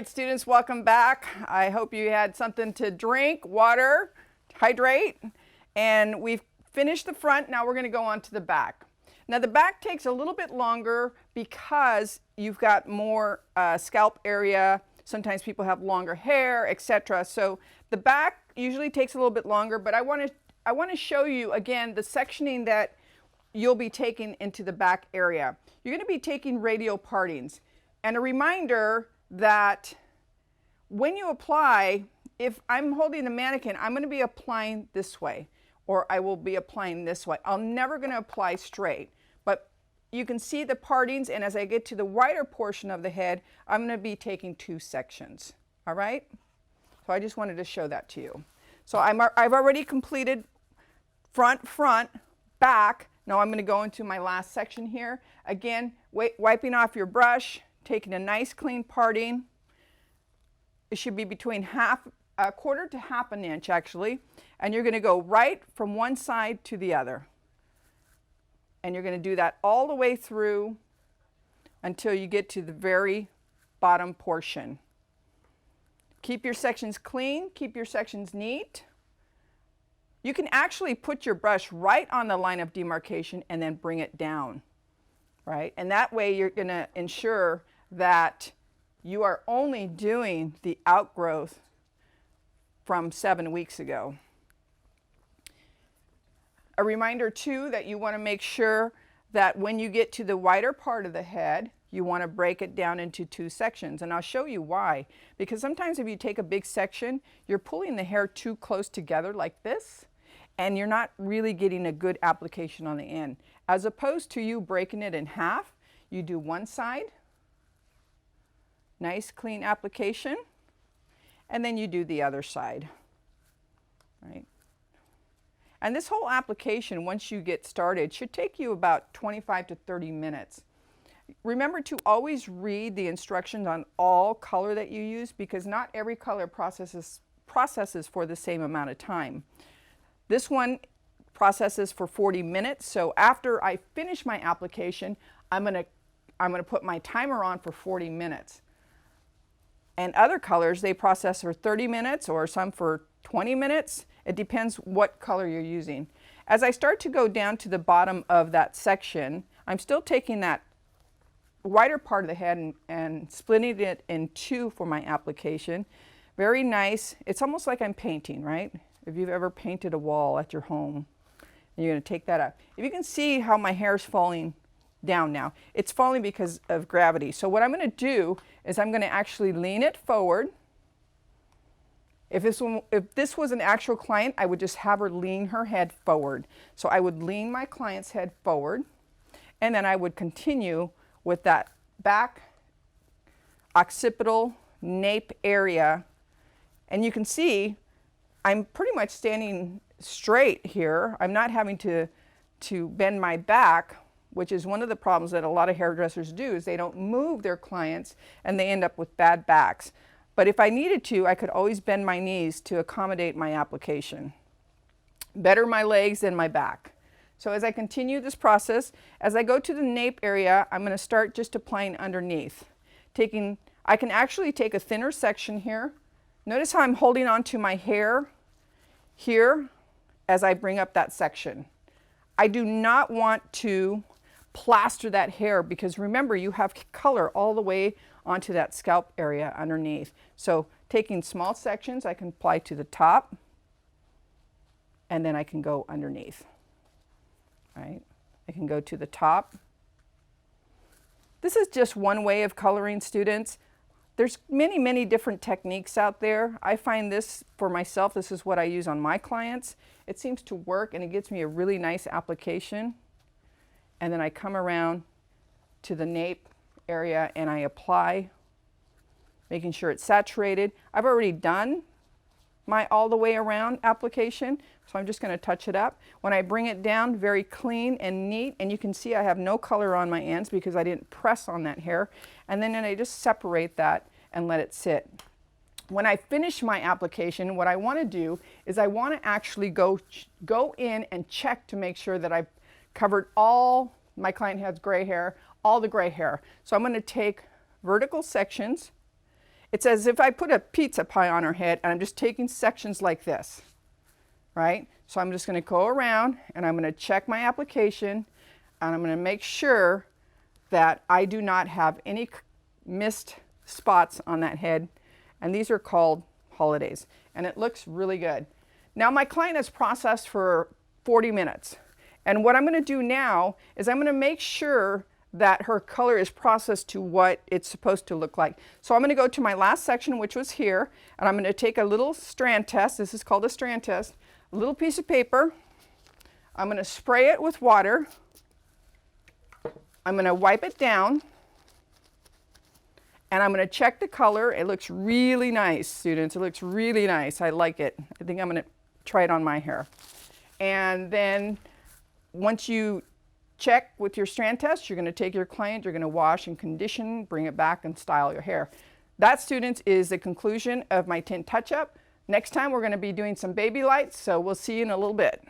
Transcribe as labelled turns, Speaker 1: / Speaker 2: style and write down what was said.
Speaker 1: right, students, welcome back. I hope you had something to drink, water, hydrate, and we've finished the front. Now we're going to go on to the back. Now the back takes a little bit longer because you've got more scalp area. Sometimes people have longer hair, etc. So the back usually takes a little bit longer, but I want to show you again the sectioning that you'll be taking into the back area. You're going to be taking radial partings. And a reminder that when you apply, if I'm holding the mannequin, I'm going to be applying this way, or I will be applying this way. I'm never going to apply straight, but you can see the partings, and as I get to the wider portion of the head, I'm going to be taking two sections. All right? So I just wanted to show that to you. So I've already completed front, back. Now I'm going to go into my last section here. Again, wiping off your brush, taking a nice clean parting. It should be between a quarter to half an inch actually. And you're going to go right from one side to the other. And you're going to do that all the way through until you get to the very bottom portion. Keep your sections clean, keep your sections neat. You can actually put your brush right on the line of demarcation and then bring it down, right? And that way you're going to ensure that you are only doing the outgrowth from 7 weeks ago. A reminder too that you want to make sure that when you get to the wider part of the head, you want to break it down into two sections. And I'll show you why. Because sometimes if you take a big section, you're pulling the hair too close together like this, and you're not really getting a good application on the end. As opposed to you breaking it in half, you do one side, nice clean application, and then you do the other side, right? And this whole application, once you get started, should take you about 25 to 30 minutes. Remember to always read the instructions on all color that you use, because not every color processes for the same amount of time. This one processes for 40 minutes, so after I finish my application, I'm gonna put my timer on for 40 minutes. And other colors, they process for 30 minutes or some for 20 minutes. It depends what color you're using. As I start to go down to the bottom of that section, I'm still taking that wider part of the head and splitting it in two for my application. Very nice. It's almost like I'm painting, right? If you've ever painted a wall at your home, and you're going to take that up. If you can see how my hair is falling down now, it's falling because of gravity. So what I'm going to do is I'm going to actually lean it forward. If this was an actual client, I would just have her lean her head forward. So I would lean my client's head forward, and then I would continue with that back occipital nape area. And you can see I'm pretty much standing straight here. I'm not having to bend my back, which is one of the problems that a lot of hairdressers do, is they don't move their clients and they end up with bad backs. But if I needed to, I could always bend my knees to accommodate my application. Better my legs than my back. So as I continue this process, as I go to the nape area, I'm going to start just applying underneath. I can actually take a thinner section here. Notice how I'm holding on to my hair here as I bring up that section. I do not want to plaster that hair, because remember, you have color all the way onto that scalp area underneath. So taking small sections, I can apply to the top, and then I can go underneath. Right? I can go to the top. This is just one way of coloring, students. There's many different techniques out there. I find this for myself, this is what I use on my clients. It seems to work, and it gives me a really nice application. And then I come around to the nape area and I apply, making sure it's saturated. I've already done my all the way around application, so I'm just going to touch it up. When I bring it down, very clean and neat, and you can see I have no color on my ends because I didn't press on that hair. And then I just separate that and let it sit. When I finish my application, what I want to do is I want to actually go in and check to make sure that I've covered all, my client has gray hair, all the gray hair. So I'm going to take vertical sections It's as if I put a pizza pie on her head and I'm just taking sections like this, right? So I'm just going to go around and I'm going to check my application and I'm going to make sure that I do not have any missed spots on that head. And these are called holidays. And it looks really good. Now my client has processed for 40 minutes. And what I'm going to do now is I'm going to make sure that her color is processed to what it's supposed to look like. So I'm going to go to my last section, which was here, and I'm going to take a little strand test. This is called a strand test. A little piece of paper. I'm going to spray it with water. I'm going to wipe it down. And I'm going to check the color. It looks really nice, students. It looks really nice. I like it. I think I'm going to try it on my hair. And then once you check with your strand test, you're going to take your client, you're going to wash and condition, bring it back and style your hair. That, students, is the conclusion of my tint touch-up. Next time we're going to be doing some baby lights, so we'll see you in a little bit.